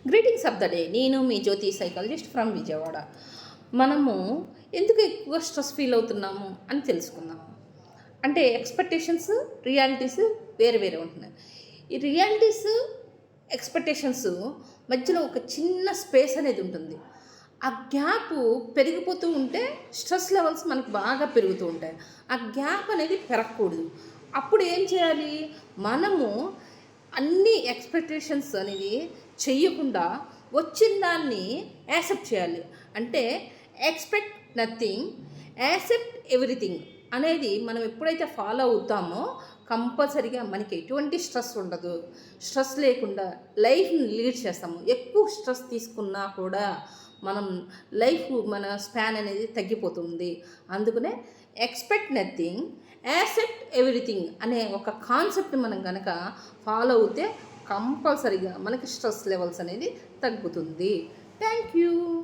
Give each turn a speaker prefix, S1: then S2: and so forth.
S1: Greetings of the day. నేను మీ జ్యోతి psychologist from Vijayawada. మనము ఎందుకు ఎక్కువ స్ట్రెస్ ఫీల్ అవుతున్నాము అని తెలుసుకుందాము. అంటే ఎక్స్పెక్టేషన్స్, రియాలిటీస్ వేరే వేరే ఉంటున్నాయి. ఈ రియాలిటీస్, ఎక్స్పెక్టేషన్స్ మధ్యలో ఒక చిన్న స్పేస్ అనేది ఉంటుంది. ఆ గ్యాప్ పెరిగిపోతూ ఉంటే స్ట్రెస్ లెవెల్స్ మనకు బాగా పెరుగుతూ ఉంటాయి. ఆ గ్యాప్ అనేది పెరగకూడదు. అప్పుడు ఏం చేయాలి? మనము అన్ని ఎక్స్పెక్టేషన్స్ అనేది చెయ్యకుండా వచ్చిన దాన్ని యాక్సెప్ట్ చేయాలి. అంటే ఎక్స్పెక్ట్ నథింగ్, యాక్సెప్ట్ ఎవ్రీథింగ్ అనేది మనం ఎప్పుడైతే ఫాలో అవుతామో కంపల్సరీగా మనకి ఎటువంటి స్ట్రెస్ ఉండదు. స్ట్రెస్ లేకుండా లైఫ్ని లీడ్ చేస్తాము. ఎక్కువ స్ట్రెస్ తీసుకున్నా కూడా మనం మన స్పాన్ అనేది తగ్గిపోతుంది. అందుకనే ఎక్స్పెక్ట్ నథింగ్, యాక్సెప్ట్ ఎవ్రీథింగ్ అనే ఒక కాన్సెప్ట్ మనం కనుక ఫాలో అవుతే కంపల్సరీగా మనకి స్ట్రెస్ లెవెల్స్ అనేది తగ్గుతుంది. Thank you.